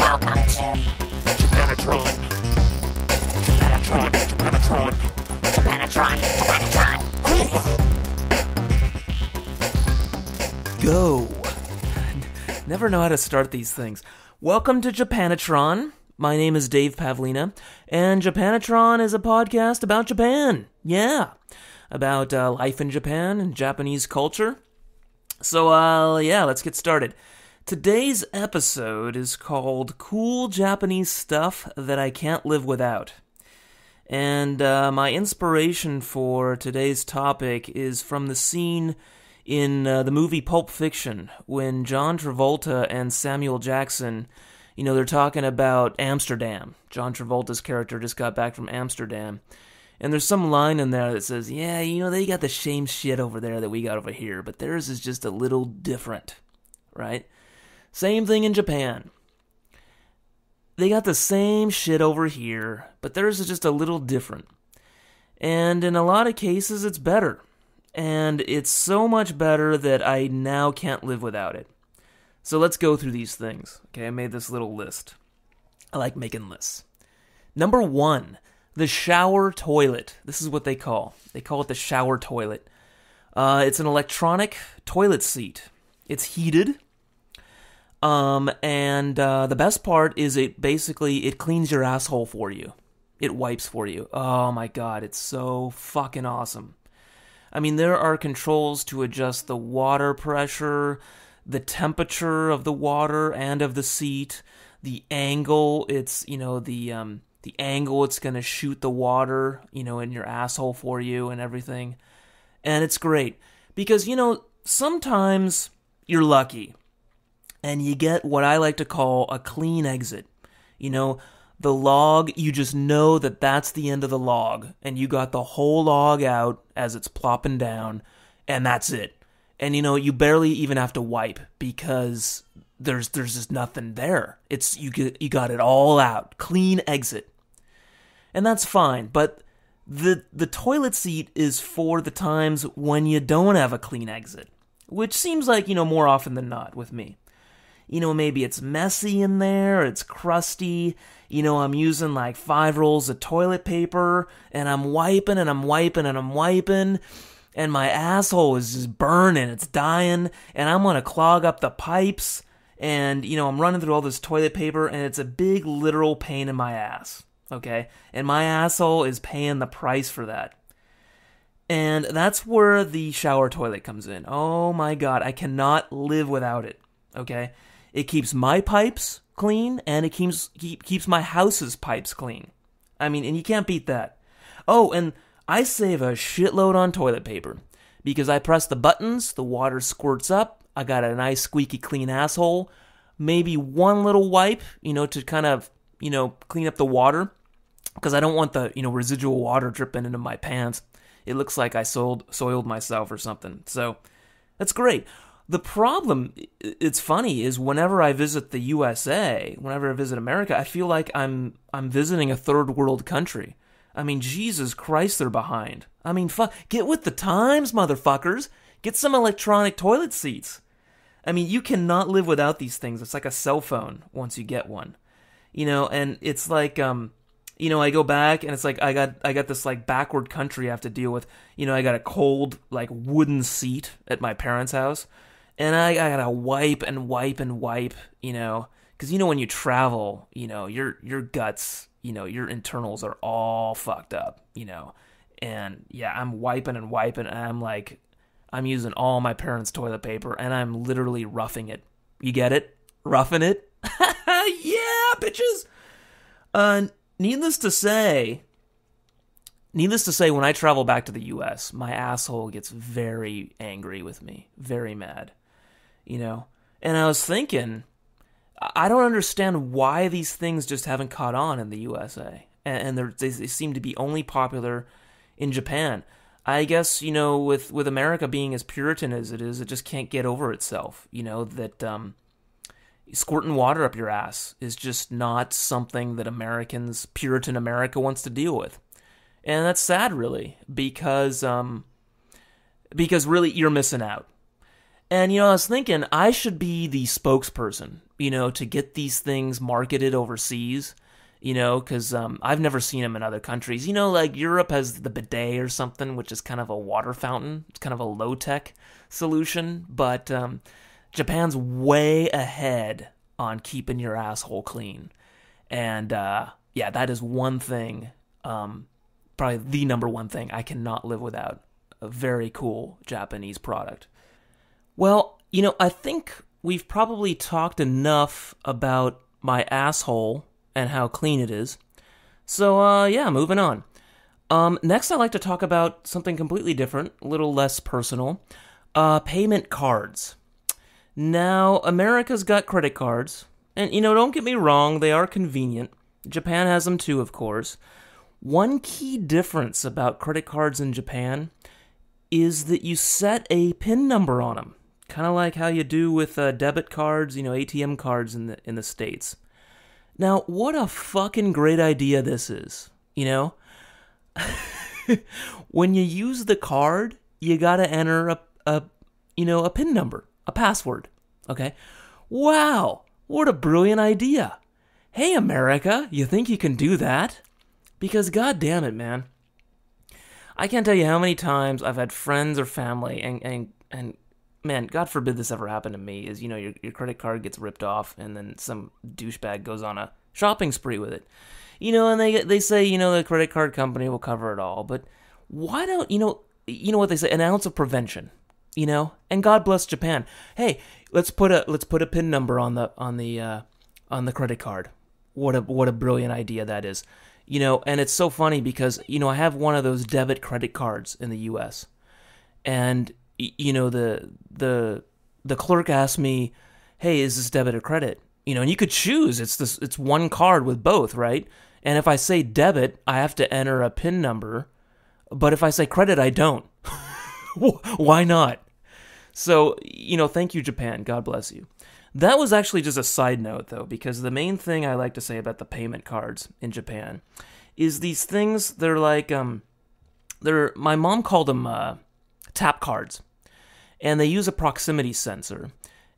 Welcome to Japanatron. Japanatron, Japanatron, Japanatron, Japanatron. Go. Never know how to start these things. Welcome to Japanatron. My name is Dave Pavlina, and Japanatron is a podcast about Japan. Yeah, about life in Japan and Japanese culture. So, let's get started. Today's episode is called Cool Japanese Stuff That I Can't Live Without. And my inspiration for today's topic is from the scene in the movie Pulp Fiction when John Travolta and Samuel Jackson, they're talking about Amsterdam. John Travolta's character just got back from Amsterdam. And there's some line in there that says, yeah, they got the same shit over there that we got over here, but theirs is just a little different, right? Same thing in Japan. They got the same shit over here, but theirs is just a little different. And in a lot of cases, it's better. And it's so much better that I now can't live without it. So let's go through these things. Okay, I made this little list. I like making lists. Number 1, the shower toilet. This is what they call. They call it the shower toilet. It's an electronic toilet seat. It's heated. And the best part is it cleans your asshole for you. It wipes for you. Oh my god, it's so fucking awesome. I mean, there are controls to adjust the water pressure, the temperature of the water and of the seat, the angle. It's, the angle it's going to shoot the water, in your asshole for you and everything. And it's great because, sometimes you're lucky and you get what I like to call a clean exit. The log, you just know that that's the end of the log, and you got the whole log out as it's plopping down, and that's it. And you barely even have to wipe because there's just nothing there. It's you got it all out, clean exit, and that's fine. But the toilet seat is for the times when you don't have a clean exit, which seems like more often than not with me. Maybe it's messy in there, it's crusty, I'm using like 5 rolls of toilet paper, and I'm wiping, and I'm wiping, and I'm wiping, and my asshole is just burning, it's dying, and I'm gonna clog up the pipes, and, I'm running through all this toilet paper, and it's a big literal pain in my ass, okay? And my asshole is paying the price for that. And that's where the shower toilet comes in. Oh my god, I cannot live without it, okay? It keeps my pipes clean, and it keeps my house's pipes clean. I mean, and you can't beat that. Oh, and I save a shitload on toilet paper, because I press the buttons, the water squirts up, I got a nice squeaky clean asshole, maybe one little wipe, to kind of, clean up the water, because I don't want the, residual water dripping into my pants. It looks like I soiled myself or something. So, that's great. The problem, it's funny, is whenever I visit the USA, whenever I visit America, I feel like I'm visiting a third world country. I mean, Jesus Christ, they're behind. I mean, get with the times, motherfuckers. Get some electronic toilet seats. I mean, you cannot live without these things. It's like a cell phone once you get one. And it's like, I go back and it's like I got this like backward country I have to deal with. I got a cold like wooden seat at my parents' house. And I gotta wipe and wipe and wipe, because when you travel, your guts, your internals are all fucked up, and yeah, I'm wiping and wiping, and I'm using all my parents' toilet paper, and I'm literally roughing it. You get it? Roughing it? Yeah, bitches! Needless to say, when I travel back to the U.S., my asshole gets very angry with me, very mad. And I was thinking, I don't understand why these things just haven't caught on in the USA, and they seem to be only popular in Japan. I guess, with America being as Puritan as it is, it just can't get over itself, that squirting water up your ass is just not something that Puritan America wants to deal with. And that's sad, really, because really, you're missing out. And, I was thinking I should be the spokesperson, to get these things marketed overseas, because I've never seen them in other countries. Like Europe has the bidet or something, which is kind of a water fountain. It's kind of a low-tech solution, but Japan's way ahead on keeping your asshole clean. And, yeah, that is one thing, probably the number one thing I cannot live without. A very cool Japanese product. Well, I think we've probably talked enough about my asshole and how clean it is. So, yeah, moving on. Next, I'd like to talk about something completely different, a little less personal. Payment cards. Now, America's got credit cards. And, don't get me wrong, they are convenient. Japan has them too, of course. One key difference about credit cards in Japan is that you set a PIN number on them. Kind of like how you do with debit cards, ATM cards in the States. Now, what a fucking great idea this is, When you use the card, you gotta enter a PIN number, a password, okay? Wow, what a brilliant idea. Hey, America, you think you can do that? Because god damn it, man. I can't tell you how many times I've had friends or family and man, God forbid this ever happened to me, is, your credit card gets ripped off and then some douchebag goes on a shopping spree with it. And they say, the credit card company will cover it all. But why don't, you know what they say, an ounce of prevention, And God bless Japan. Hey, let's put a PIN number on the credit card. What a brilliant idea that is. And it's so funny because, I have one of those debit credit cards in the US. And the clerk asked me, "Hey, is this debit or credit?" And you could choose. It's one card with both, right? And if I say debit, I have to enter a PIN number, but if I say credit, I don't. Why not? So, thank you, Japan. God bless you. That was actually just a side note, though, because the main thing I like to say about the payment cards in Japan is these things. They're like my mom called them tap cards. And they use a proximity sensor.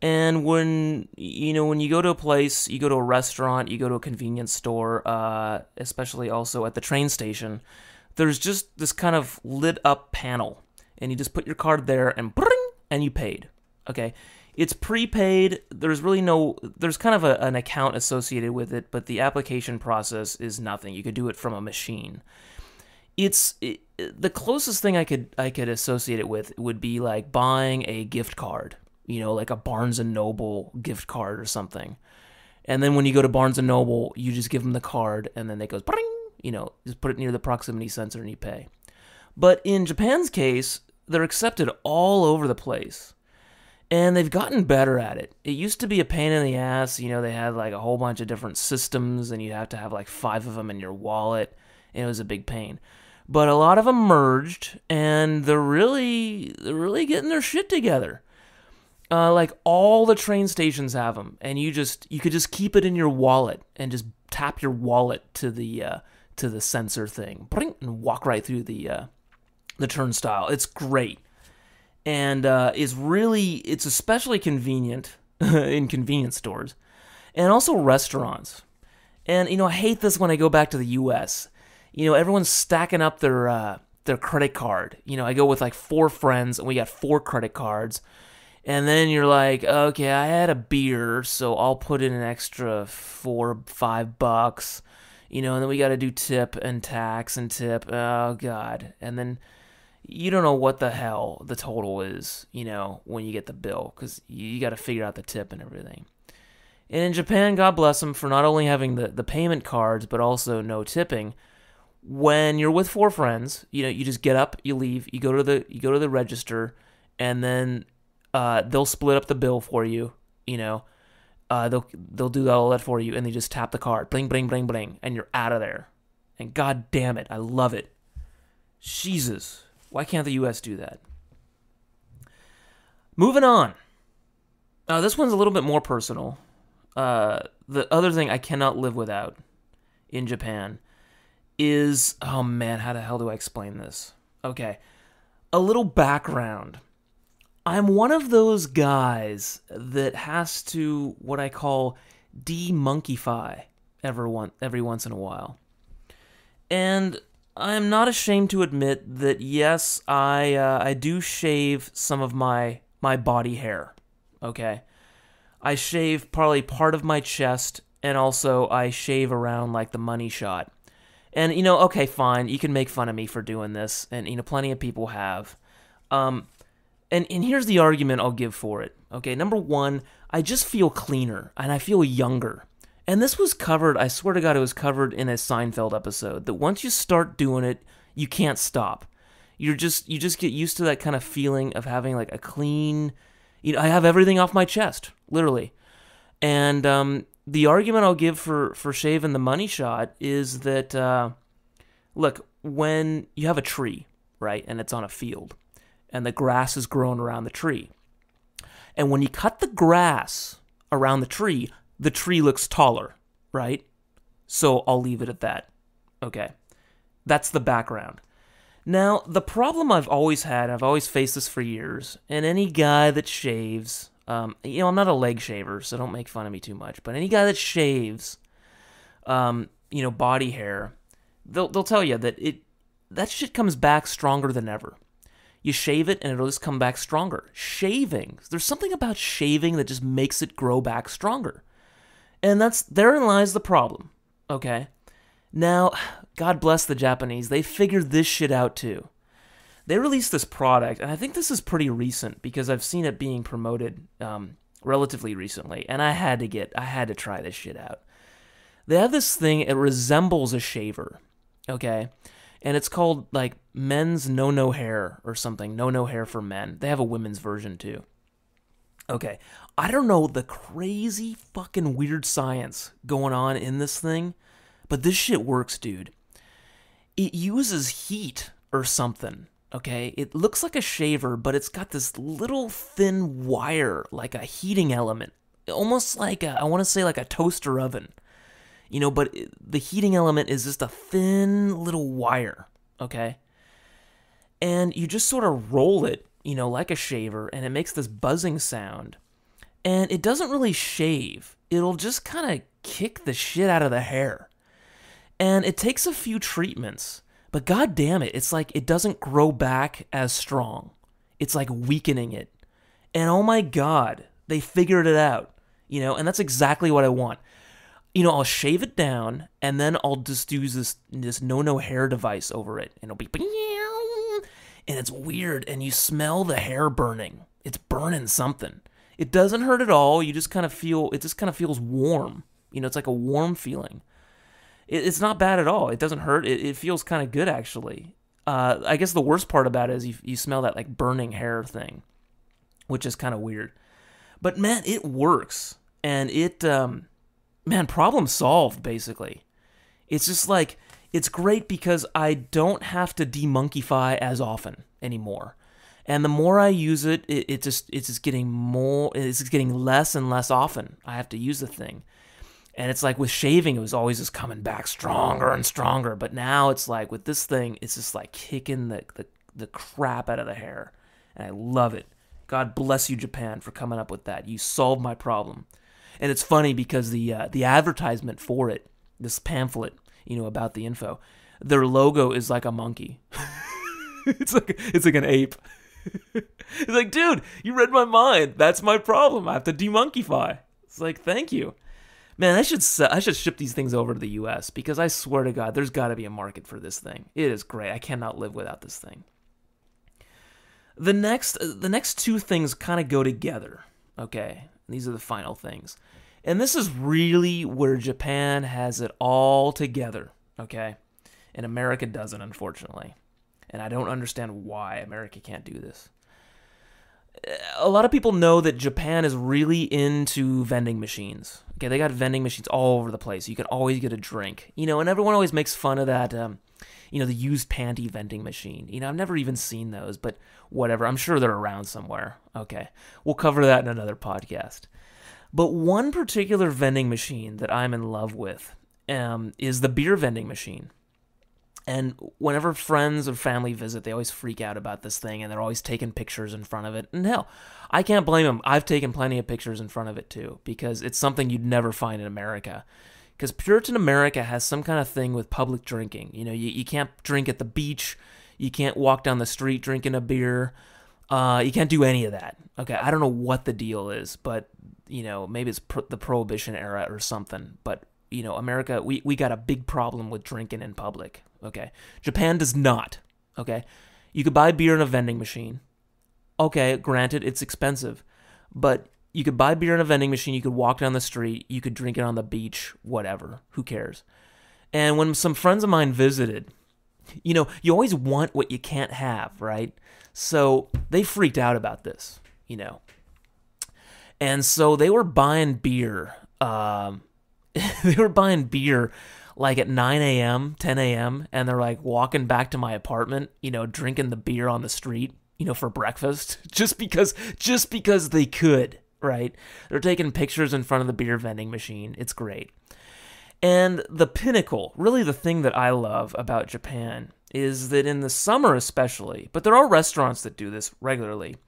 And when you go to a place, you go to a restaurant, you go to a convenience store, especially also at the train station, there's just this kind of lit up panel. And you just put your card there and bring, and you paid. Okay? It's prepaid. There's kind of an account associated with it, but the application process is nothing. You could do it from a machine. The closest thing I could associate it with would be like buying a gift card, like a Barnes & Noble gift card or something. And then when you go to Barnes & Noble, you just give them the card and then it goes, bring, just put it near the proximity sensor and you pay. But in Japan's case, they're accepted all over the place. And they've gotten better at it. It used to be a pain in the ass. They had like a whole bunch of different systems and you'd have to have like 5 of them in your wallet. And it was a big pain. But a lot of them merged, and they're really getting their shit together. Like all the train stations have them, and you could just keep it in your wallet and just tap your wallet to the sensor thing, and walk right through the turnstile. It's great, and it's especially convenient in convenience stores, and also restaurants. And I hate this when I go back to the U.S. Everyone's stacking up their credit card. I go with like 4 friends, and we got 4 credit cards. And then you're like, okay, I had a beer, so I'll put in an extra $4-5. And then we got to do tip and tax and tip. Oh, God. And then you don't know what the hell the total is, when you get the bill, because you got to figure out the tip and everything. And in Japan, God bless them for not only having the payment cards, but also no tipping. When you're with 4 friends, you just get up, you leave, you go to the register, and then they'll split up the bill for you. They'll do all that for you, and they just tap the card, bling, bling, bling, bling, and you're out of there. And god damn it, I love it. Jesus, why can't the U.S. do that? Moving on. This one's a little bit more personal. The other thing I cannot live without in Japan is, oh man, how the hell do I explain this? Okay, a little background. I'm one of those guys that has to, what I call, de-monkeyfy every once in a while. And I'm not ashamed to admit that, yes, I do shave some of my body hair, okay? I shave probably part of my chest, and also I shave around, like, the money shot. And, okay, fine, you can make fun of me for doing this, and, plenty of people have. And here's the argument I'll give for it, okay? Number one, I just feel cleaner, and I feel younger. And this was covered, I swear to God, it was covered in a Seinfeld episode, that once you start doing it, you can't stop. You just get used to that kind of feeling of having, like, a clean... I have everything off my chest, literally. And the argument I'll give for shaving the money shot is that, look, when you have a tree, right, and it's on a field, and the grass is growing around the tree, and when you cut the grass around the tree looks taller, right? So I'll leave it at that. Okay. That's the background. Now, the problem I've always had, I've always faced this for years, and any guy that shaves, I'm not a leg shaver, so don't make fun of me too much, but any guy that shaves, body hair, they'll tell you that that shit comes back stronger than ever. You shave it, and it'll just come back stronger. Shaving, there's something about shaving that just makes it grow back stronger. And therein lies the problem, okay? Now, God bless the Japanese, they figured this shit out too. They released this product, and I think this is pretty recent because I've seen it being promoted relatively recently, and I had to try this shit out. They have this thing, it resembles a shaver, okay? And it's called, like, men's no hair or something, no hair for men. They have a women's version too. Okay, I don't know the crazy fucking weird science going on in this thing, but this shit works, dude. It uses heat or something, okay? It looks like a shaver, but it's got this little thin wire, like a heating element. Almost like I want to say like a toaster oven. But the heating element is just a thin little wire, okay? And you just sort of roll it, like a shaver, and it makes this buzzing sound. And it doesn't really shave. It'll just kind of kick the shit out of the hair. And it takes a few treatments, but god damn it, it's like it doesn't grow back as strong. It's like weakening it. And oh my god, they figured it out, and that's exactly what I want. I'll shave it down, and then I'll just use this no hair device over it, and it'll be, and it's weird, and you smell the hair burning. It's burning something. It doesn't hurt at all. You just kind of feel, it just kind of feels warm. It's like a warm feeling. It's not bad at all. It doesn't hurt. It feels kind of good, actually. I guess the worst part about it is you smell that, like, burning hair thing, which is kind of weird. But, man, it works. And problem solved, basically. It's just like, it's great because I don't have to de-monkeyfy as often anymore. And the more I use it, it's just getting less and less often I have to use the thing. And it's like with shaving, it was always just coming back stronger and stronger. But now it's like with this thing, it's just like kicking the crap out of the hair. And I love it. God bless you, Japan, for coming up with that. You solved my problem. And it's funny because the advertisement for it, this pamphlet, about the info, their logo is like a monkey. It's like an ape. It's like, dude, you read my mind. That's my problem. I have to de-monkeyfy. It's like, thank you. Man, I should ship these things over to the U.S. because I swear to God, there's got to be a market for this thing. It is great. I cannot live without this thing. The next two things kind of go together. Okay, these are the final things, and this is really where Japan has it all together. Okay, and America doesn't, unfortunately, and I don't understand why America can't do this. A lot of people know that Japan is really into vending machines. Okay, they got vending machines all over the place. You can always get a drink, and everyone always makes fun of that, the used panty vending machine. I've never even seen those, but whatever. I'm sure they're around somewhere. Okay, we'll cover that in another podcast. But one particular vending machine that I'm in love with is the beer vending machine. And whenever friends or family visit, they always freak out about this thing, and they're always taking pictures in front of it. And hell, I can't blame them. I've taken plenty of pictures in front of it too, because it's something you'd never find in America. Because Puritan America has some kind of thing with public drinking. You know, you can't drink at the beach. You can't walk down the street drinking a beer. You can't do any of that. Okay, I don't know what the deal is, but, you know, maybe it's the Prohibition era or something. But, you know, America, we got a big problem with drinking in public. Okay, Japan does not. Okay, you could buy beer in a vending machine. Okay, granted, it's expensive, but you could buy beer in a vending machine. You could walk down the street. You could drink it on the beach. Whatever. Who cares? And when some friends of mine visited, you know, you always want what you can't have, right? So they freaked out about this, you know, and so they were buying beer. They were buying beer like at 9 a.m., 10 a.m., and they're like walking back to my apartment, you know, drinking the beer on the street, you know, for breakfast, just because they could, right? They're taking pictures in front of the beer vending machine. It's great. And the pinnacle, really the thing that I love about Japan, is that in the summer especially, but there are restaurants that do this regularly,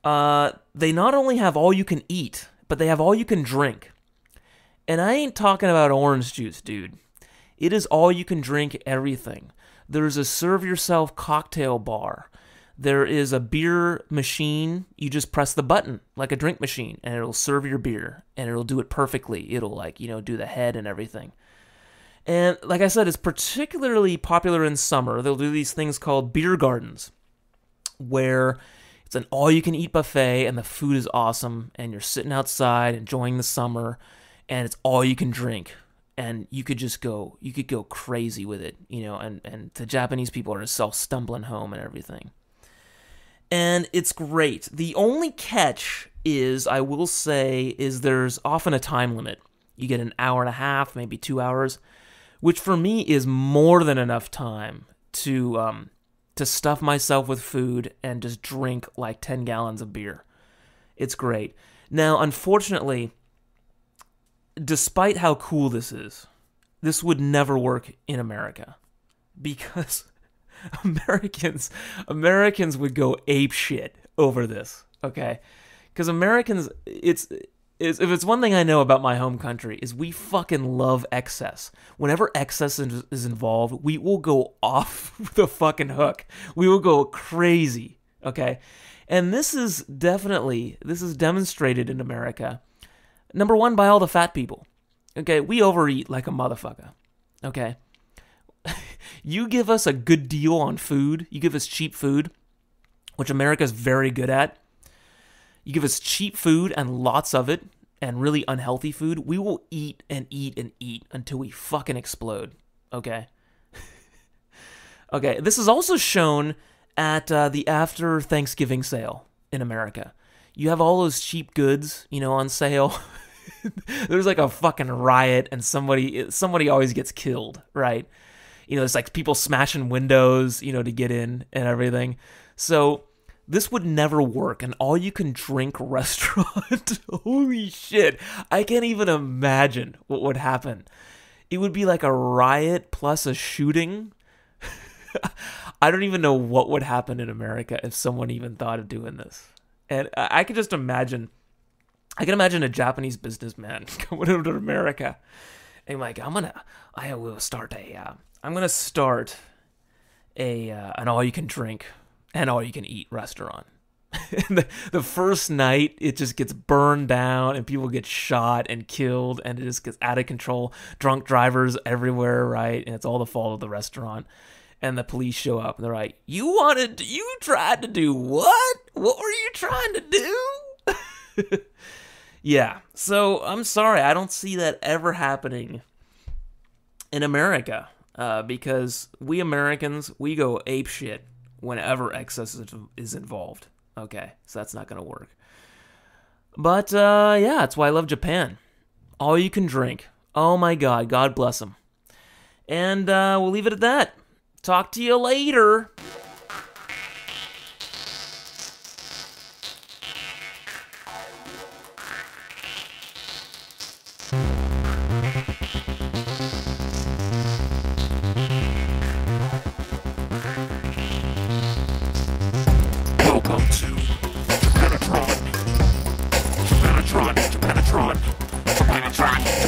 they not only have all you can eat, but they have all you can drink. And I ain't talking about orange juice, dude. It is all you can drink everything. There's a serve yourself cocktail bar. There is a beer machine. You just press the button like a drink machine and it'll serve your beer and it'll do it perfectly. It'll, like, you know, do the head and everything. And like I said, it's particularly popular in summer. They'll do these things called beer gardens where it's an all-you-can-eat buffet and the food is awesome and you're sitting outside enjoying the summer and it's all you can drink. And you could go crazy with it, you know, and the Japanese people are stumbling home and everything. And it's great. The only catch is, I will say, is there's often a time limit. You get an hour and a half, maybe 2 hours, which for me is more than enough time to stuff myself with food and just drink like 10 gallons of beer. It's great. Now, unfortunately, despite how cool this is, this would never work in America because Americans would go ape shit over this, okay? Because Americans, if it's one thing I know about my home country, is we fucking love excess. Whenever excess is involved, we will go off the fucking hook. We will go crazy, okay? And this is demonstrated in America. Number one, by all the fat people. Okay, we overeat like a motherfucker. Okay? You give us a good deal on food, you give us cheap food, which America's very good at. You give us cheap food and lots of it, and really unhealthy food, we will eat and eat and eat until we fucking explode. Okay? Okay, this is also shown at the after Thanksgiving sale in America. You have all those cheap goods, you know, on sale. There's like a fucking riot and somebody always gets killed, right? You know, it's like people smashing windows, you know, to get in and everything. So this would never work. An all-you-can-drink restaurant, holy shit, I can't even imagine what would happen. It would be like a riot plus a shooting. I don't even know what would happen in America if someone even thought of doing this. And I could just imagine, I can imagine a Japanese businessman coming over to America and like, I'm gonna start an all-you-can-drink and all-you-can-eat restaurant. And the first night, it just gets burned down and people get shot and killed and it just gets out of control. Drunk drivers everywhere, right? And it's all the fault of the restaurant. And the police show up and they're like, you tried to do what? What were you trying to do? Yeah, so I'm sorry, I don't see that ever happening in America. Because we Americans, we go ape shit whenever excess is involved. Okay, so that's not going to work. But, yeah, that's why I love Japan. All you can drink. Oh my God, God bless them. And we'll leave it at that. Talk to you later. Welcome to Japanatron. Japanatron. Japanatron. Japanatron.